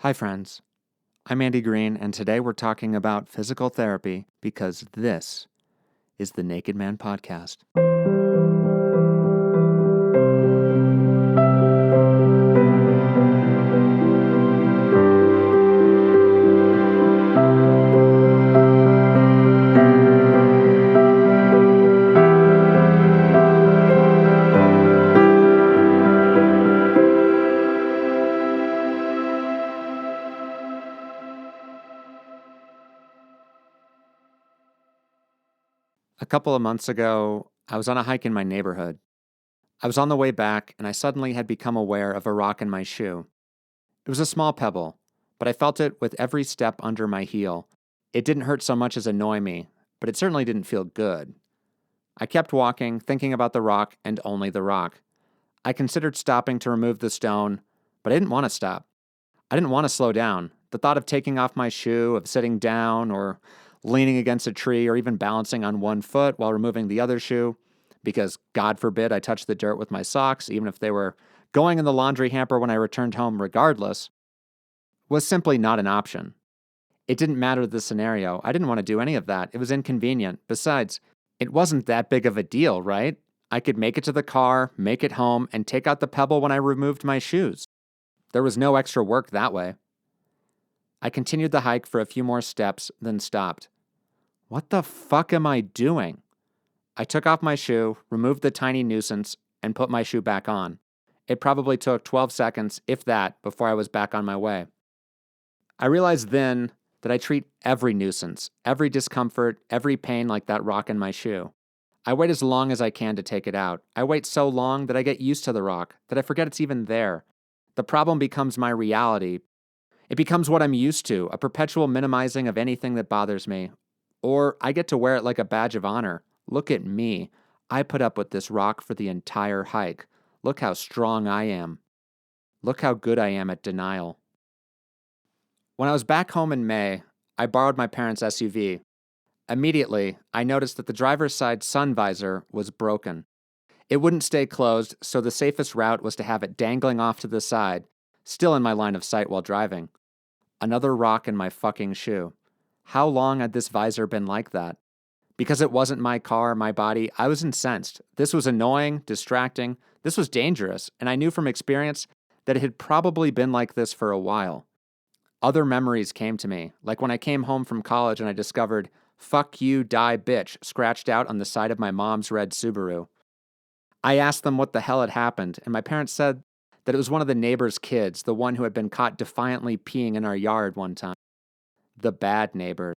Hi, friends. I'm Andy Green, and today we're talking about physical therapy because this is the Naked Man Podcast. A couple of months ago, I was on a hike in my neighborhood. I was on the way back, and I suddenly had become aware of a rock in my shoe. It was a small pebble, but I felt it with every step under my heel. It didn't hurt so much as annoy me, but it certainly didn't feel good. I kept walking, thinking about the rock and only the rock. I considered stopping to remove the stone, but I didn't want to stop. I didn't want to slow down. The thought of taking off my shoe, of sitting down, or leaning against a tree, or even balancing on one foot while removing the other shoe, because God forbid I touch the dirt with my socks, even if they were going in the laundry hamper when I returned home regardless, was simply not an option. It didn't matter the scenario. I didn't want to do any of that. It was inconvenient. Besides, it wasn't that big of a deal, right? I could make it to the car, make it home, and take out the pebble when I removed my shoes. There was no extra work that way. I continued the hike for a few more steps, then stopped. What the fuck am I doing? I took off my shoe, removed the tiny nuisance, and put my shoe back on. It probably took 12 seconds, if that, before I was back on my way. I realized then that I treat every nuisance, every discomfort, every pain like that rock in my shoe. I wait as long as I can to take it out. I wait so long that I get used to the rock, that I forget it's even there. The problem becomes my reality. It becomes what I'm used to, a perpetual minimizing of anything that bothers me. Or I get to wear it like a badge of honor. Look at me. I put up with this rock for the entire hike. Look how strong I am. Look how good I am at denial. When I was back home in May, I borrowed my parents' SUV. Immediately, I noticed that the driver's side sun visor was broken. It wouldn't stay closed, so the safest route was to have it dangling off to the side, still in my line of sight while driving. Another rock in my fucking shoe. How long had this visor been like that? Because it wasn't my car, my body, I was incensed. This was annoying, distracting, this was dangerous, and I knew from experience that it had probably been like this for a while. Other memories came to me, like when I came home from college and I discovered "Fuck you, die bitch" scratched out on the side of my mom's red Subaru. I asked them what the hell had happened, and my parents said that it was one of the neighbor's kids, the one who had been caught defiantly peeing in our yard one time. The bad neighbor.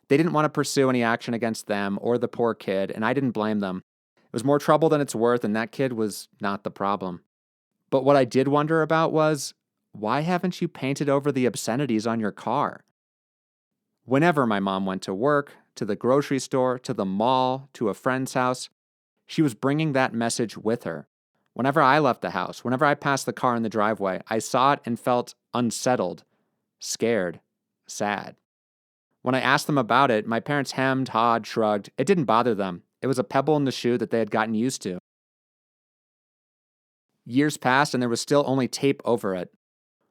They didn't want to pursue any action against them or the poor kid, and I didn't blame them. It was more trouble than it's worth, and that kid was not the problem. But what I did wonder about was, why haven't you painted over the obscenities on your car? Whenever my mom went to work, to the grocery store, to the mall, to a friend's house, she was bringing that message with her. Whenever I left the house, whenever I passed the car in the driveway, I saw it and felt unsettled, scared, sad. When I asked them about it, my parents hemmed, hawed, shrugged. It didn't bother them. It was a pebble in the shoe that they had gotten used to. Years passed and there was still only tape over it.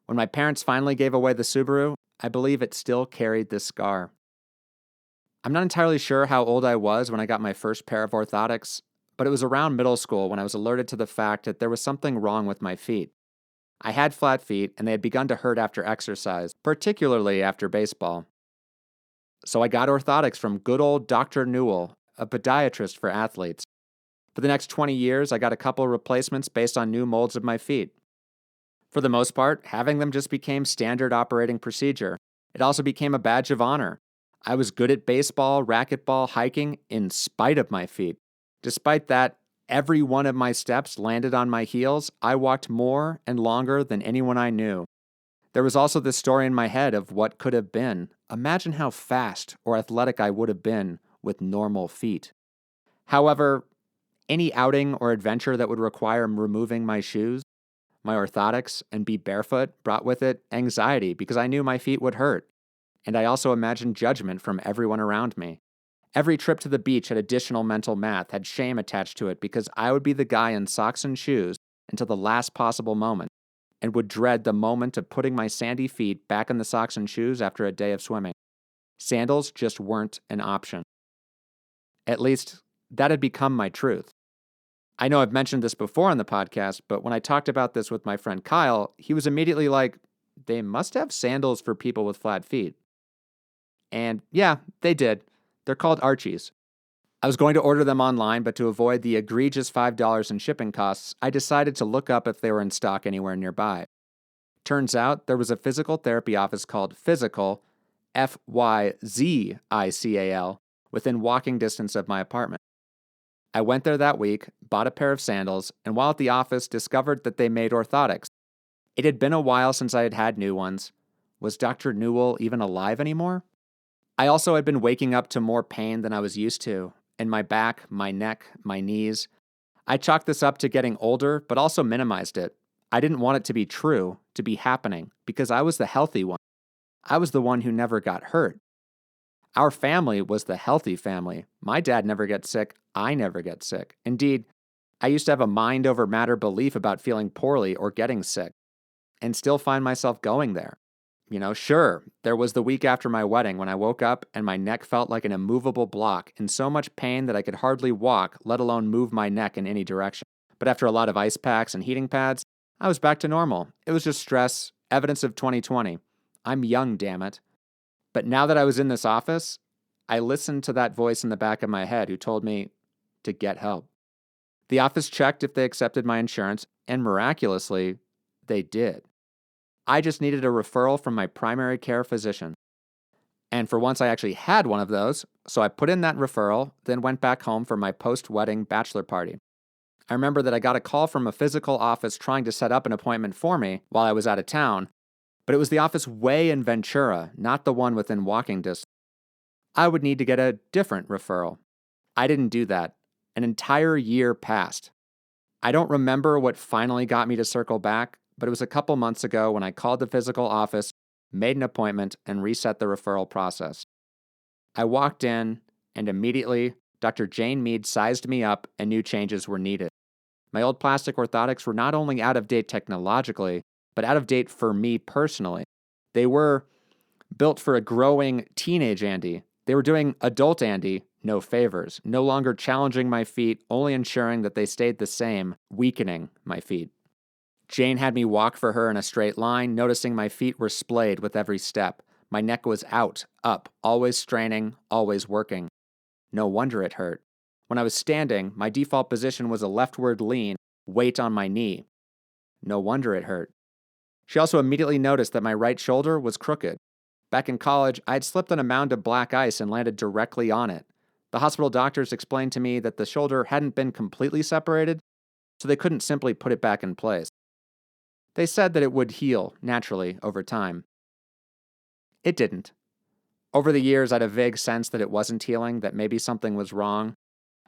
When my parents finally gave away the Subaru, I believe it still carried this scar. I'm not entirely sure how old I was when I got my first pair of orthotics, but it was around middle school when I was alerted to the fact that there was something wrong with my feet. I had flat feet and they had begun to hurt after exercise, particularly after baseball. So I got orthotics from good old Dr. Newell, a podiatrist for athletes. For the next 20 years, I got a couple of replacements based on new molds of my feet. For the most part, having them just became standard operating procedure. It also became a badge of honor. I was good at baseball, racquetball, hiking, in spite of my feet. Despite that, every one of my steps landed on my heels. I walked more and longer than anyone I knew. There was also this story in my head of what could have been. Imagine how fast or athletic I would have been with normal feet. However, any outing or adventure that would require removing my shoes, my orthotics, and be barefoot brought with it anxiety because I knew my feet would hurt. And I also imagined judgment from everyone around me. Every trip to the beach had additional mental math, had shame attached to it because I would be the guy in socks and shoes until the last possible moment. and would dread the moment of putting my sandy feet back in the socks and shoes after a day of swimming. Sandals just weren't an option. At least, that had become my truth. I know I've mentioned this before on the podcast, but when I talked about this with my friend Kyle, he was immediately like, they must have sandals for people with flat feet. And yeah, they did. They're called Archies. I was going to order them online, but to avoid the egregious $5 in shipping costs, I decided to look up if they were in stock anywhere nearby. Turns out there was a physical therapy office called Physical, Fyzical, within walking distance of my apartment. I went there that week, bought a pair of sandals, and while at the office, discovered that they made orthotics. It had been a while since I had had new ones. Was Dr. Newell even alive anymore? I also had been waking up to more pain than I was used to, in my back, my neck, my knees. I chalked this up to getting older, but also minimized it. I didn't want it to be true, to be happening, because I was the healthy one. I was the one who never got hurt. Our family was the healthy family. My dad never gets sick. I never get sick. Indeed, I used to have a mind over matter belief about feeling poorly or getting sick, and still find myself going there. Sure, there was the week after my wedding when I woke up and my neck felt like an immovable block, in so much pain that I could hardly walk, let alone move my neck in any direction. But after a lot of ice packs and heating pads, I was back to normal. It was just stress, evidence of 2020. I'm young, damn it. But now that I was in this office, I listened to that voice in the back of my head who told me to get help. The office checked if they accepted my insurance, and miraculously, they did. I just needed a referral from my primary care physician. And for once I actually had one of those, so I put in that referral, then went back home for my post-wedding bachelor party. I remember that I got a call from a physical office trying to set up an appointment for me while I was out of town, but it was the office way in Ventura, not the one within walking distance. I would need to get a different referral. I didn't do that. An entire year passed. I don't remember what finally got me to circle back, but it was a couple months ago when I called the physical office, made an appointment, and reset the referral process. I walked in, and immediately, Dr. Jane Mead sized me up and new changes were needed. My old plastic orthotics were not only out of date technologically, but out of date for me personally. They were built for a growing teenage Andy. They were doing adult Andy no favors, no longer challenging my feet, only ensuring that they stayed the same, weakening my feet. Jane had me walk for her in a straight line, noticing my feet were splayed with every step. My neck was out, up, always straining, always working. No wonder it hurt. When I was standing, my default position was a leftward lean, weight on my knee. No wonder it hurt. She also immediately noticed that my right shoulder was crooked. Back in college, I had slipped on a mound of black ice and landed directly on it. The hospital doctors explained to me that the shoulder hadn't been completely separated, so they couldn't simply put it back in place. They said that it would heal naturally over time. It didn't. Over the years, I had a vague sense that it wasn't healing, that maybe something was wrong.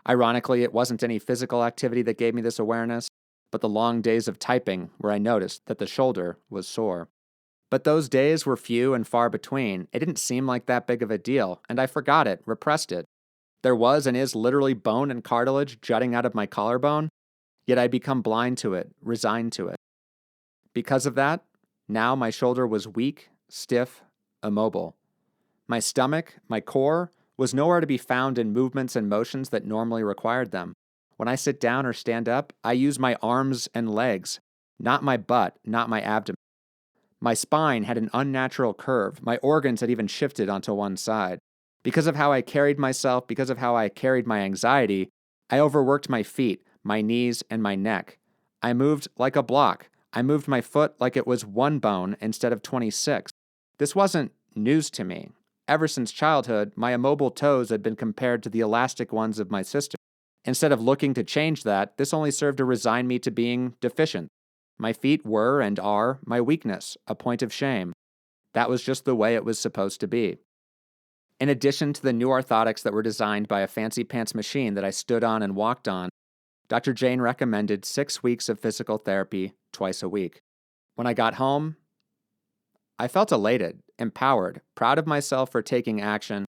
Ironically, it wasn't any physical activity that gave me this awareness, but the long days of typing where I noticed that the shoulder was sore. But those days were few and far between. It didn't seem like that big of a deal, and I forgot it, repressed it. There was and is literally bone and cartilage jutting out of my collarbone, yet I'd become blind to it, resigned to it. Because of that, now my shoulder was weak, stiff, immobile. My stomach, my core, was nowhere to be found in movements and motions that normally required them. When I sit down or stand up, I use my arms and legs, not my butt, not my abdomen. My spine had an unnatural curve. My organs had even shifted onto one side. Because of how I carried myself, because of how I carried my anxiety, I overworked my feet, my knees, and my neck. I moved like a block. I moved my foot like it was one bone instead of 26. This wasn't news to me. Ever since childhood, my immobile toes had been compared to the elastic ones of my sister. Instead of looking to change that, this only served to resign me to being deficient. My feet were and are my weakness, a point of shame. That was just the way it was supposed to be. In addition to the new orthotics that were designed by a fancy pants machine that I stood on and walked on, Dr. Jane recommended 6 weeks of physical therapy twice a week. When I got home, I felt elated, empowered, proud of myself for taking action,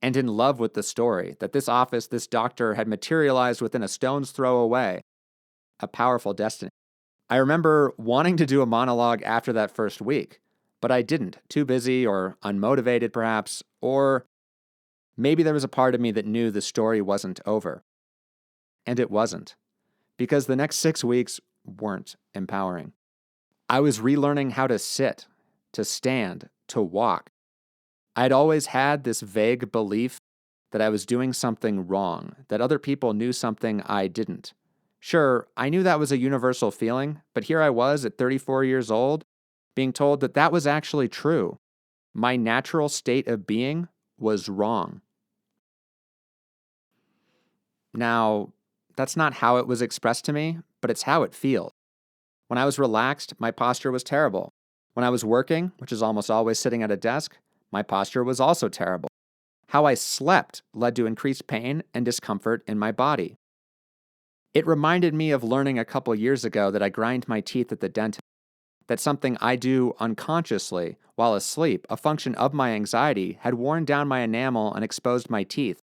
and in love with the story that this office, this doctor had materialized within a stone's throw away. A powerful destiny. I remember wanting to do a monologue after that first week, but I didn't. Too busy or unmotivated, perhaps, or maybe there was a part of me that knew the story wasn't over. And it wasn't, because the next 6 weeks weren't empowering. I was relearning how to sit, to stand, to walk. I'd always had this vague belief that I was doing something wrong, that other people knew something I didn't. Sure, I knew that was a universal feeling, but here I was at 34 years old, being told that that was actually true. My natural state of being was wrong. Now, that's not how it was expressed to me, but it's how it feels. When I was relaxed, my posture was terrible. When I was working, which is almost always sitting at a desk, my posture was also terrible. How I slept led to increased pain and discomfort in my body. It reminded me of learning a couple years ago that I grind my teeth at the dentist. That's something I do unconsciously while asleep, a function of my anxiety, had worn down my enamel and exposed my teeth,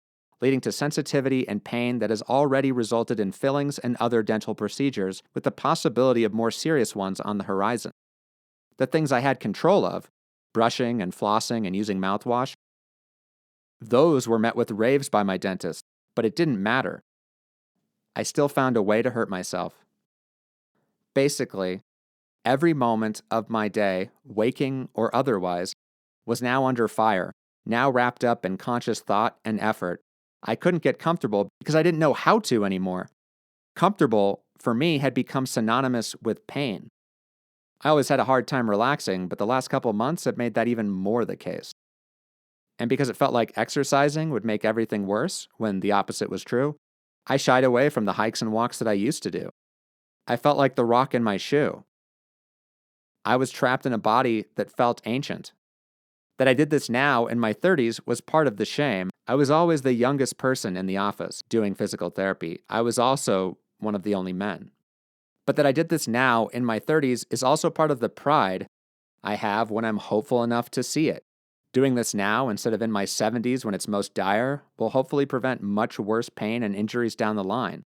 leading to sensitivity and pain that has already resulted in fillings and other dental procedures, with the possibility of more serious ones on the horizon. The things I had control of, brushing and flossing and using mouthwash, those were met with raves by my dentist, but it didn't matter. I still found a way to hurt myself. Basically, every moment of my day, waking or otherwise, was now under fire, now wrapped up in conscious thought and effort. I couldn't get comfortable because I didn't know how to anymore. Comfortable, for me, had become synonymous with pain. I always had a hard time relaxing, but the last couple months have made that even more the case. And because it felt like exercising would make everything worse, when the opposite was true, I shied away from the hikes and walks that I used to do. I felt like the rock in my shoe. I was trapped in a body that felt ancient. That I did this now in my 30s was part of the shame. I was always the youngest person in the office doing physical therapy. I was also one of the only men. But that I did this now in my 30s is also part of the pride I have when I'm hopeful enough to see it. Doing this now instead of in my 70s when it's most dire will hopefully prevent much worse pain and injuries down the line.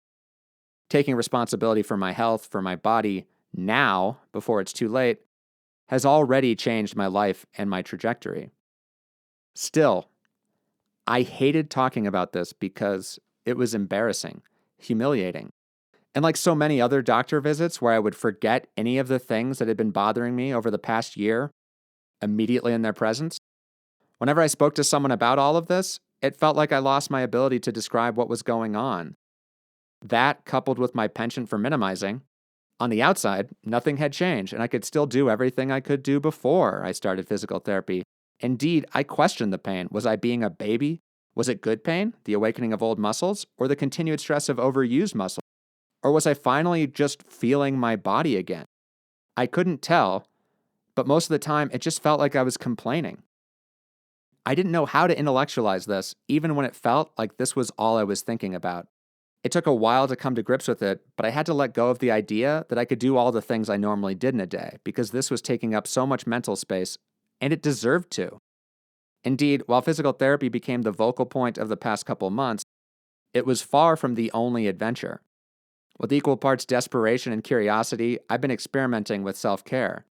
Taking responsibility for my health, for my body, now, before it's too late, has already changed my life and my trajectory. Still, I hated talking about this because it was embarrassing, humiliating. And like so many other doctor visits where I would forget any of the things that had been bothering me over the past year immediately in their presence, whenever I spoke to someone about all of this, it felt like I lost my ability to describe what was going on. That, coupled with my penchant for minimizing, on the outside, nothing had changed, and I could still do everything I could do before I started physical therapy. Indeed, I questioned the pain. Was I being a baby? Was it good pain, the awakening of old muscles, or the continued stress of overused muscles? Or was I finally just feeling my body again? I couldn't tell, but most of the time it just felt like I was complaining. I didn't know how to intellectualize this, even when it felt like this was all I was thinking about. It took a while to come to grips with it, but I had to let go of the idea that I could do all the things I normally did in a day, because this was taking up so much mental space, and it deserved to. Indeed, while physical therapy became the focal point of the past couple months, it was far from the only adventure. With equal parts desperation and curiosity, I've been experimenting with self-care.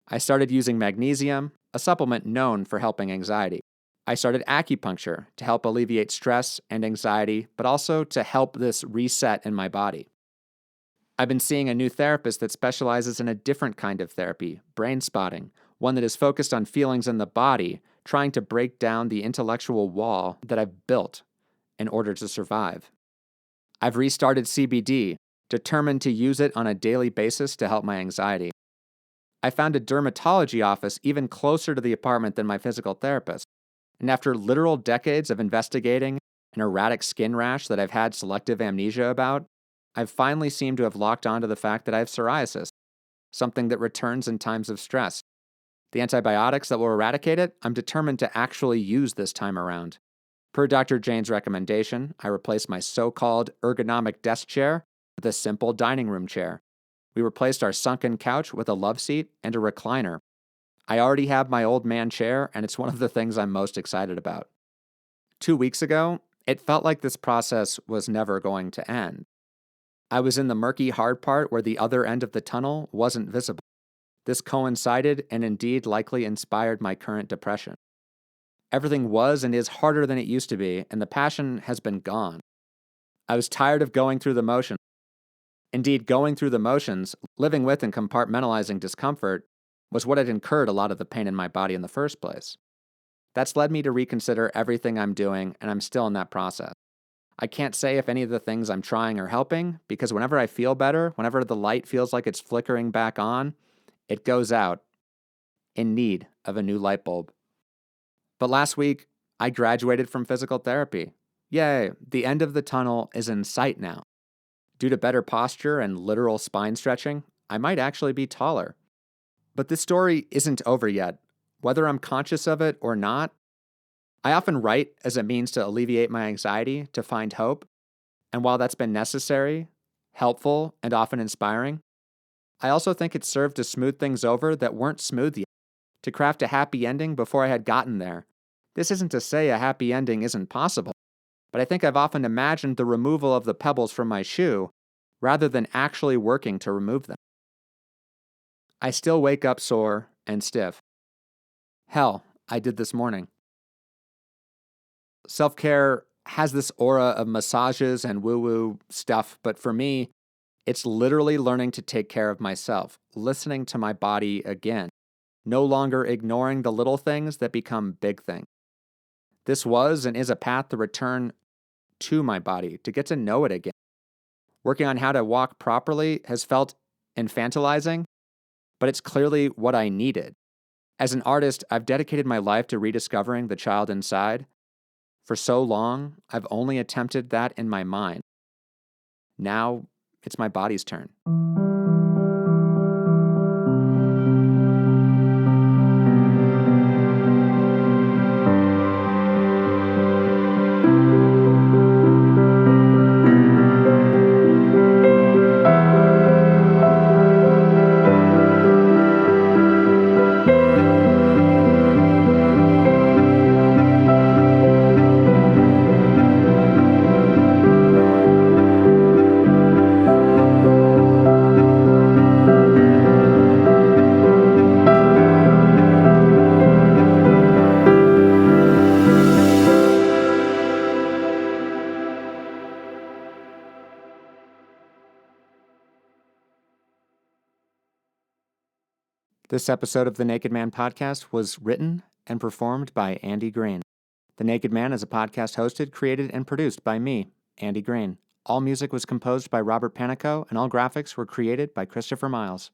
I started using magnesium, a supplement known for helping anxiety. I started acupuncture to help alleviate stress and anxiety, but also to help this reset in my body. I've been seeing a new therapist that specializes in a different kind of therapy, brain spotting, one that is focused on feelings in the body, trying to break down the intellectual wall that I've built in order to survive. I've restarted CBD, determined to use it on a daily basis to help my anxiety. I found a dermatology office even closer to the apartment than my physical therapist. And after literal decades of investigating an erratic skin rash that I've had selective amnesia about, I've finally seemed to have locked onto the fact that I have psoriasis, something that returns in times of stress. The antibiotics that will eradicate it, I'm determined to actually use this time around. Per Dr. Jane's recommendation, I replaced my so-called ergonomic desk chair with a simple dining room chair. We replaced our sunken couch with a love seat and a recliner. I already have my old man chair, and it's one of the things I'm most excited about. 2 weeks ago, it felt like this process was never going to end. I was in the murky hard part where the other end of the tunnel wasn't visible. This coincided and indeed likely inspired my current depression. Everything was and is harder than it used to be, and the passion has been gone. I was tired of going through the motions. Indeed, going through the motions, living with and compartmentalizing discomfort, was what had incurred a lot of the pain in my body in the first place. That's led me to reconsider everything I'm doing, and I'm still in that process. I can't say if any of the things I'm trying are helping, because whenever I feel better, whenever the light feels like it's flickering back on, it goes out in need of a new light bulb. But last week, I graduated from physical therapy. Yay, the end of the tunnel is in sight now. Due to better posture and literal spine stretching, I might actually be taller. But this story isn't over yet. Whether I'm conscious of it or not, I often write as a means to alleviate my anxiety, to find hope. And while that's been necessary, helpful, and often inspiring, I also think it served to smooth things over that weren't smooth yet, to craft a happy ending before I had gotten there. This isn't to say a happy ending isn't possible, but I think I've often imagined the removal of the pebbles from my shoe rather than actually working to remove them. I still wake up sore and stiff. Hell, I did this morning. Self-care has this aura of massages and woo-woo stuff, but for me, it's literally learning to take care of myself, listening to my body again, no longer ignoring the little things that become big things. This was and is a path to return to my body, to get to know it again. Working on how to walk properly has felt infantilizing, but it's clearly what I needed. As an artist, I've dedicated my life to rediscovering the child inside. For so long, I've only attempted that in my mind. Now, it's my body's turn. This episode of the Naked Man podcast was written and performed by Andy Green. The Naked Man is a podcast hosted, created, and produced by me, Andy Green. All music was composed by Robert Panico, and all graphics were created by Christopher Miles.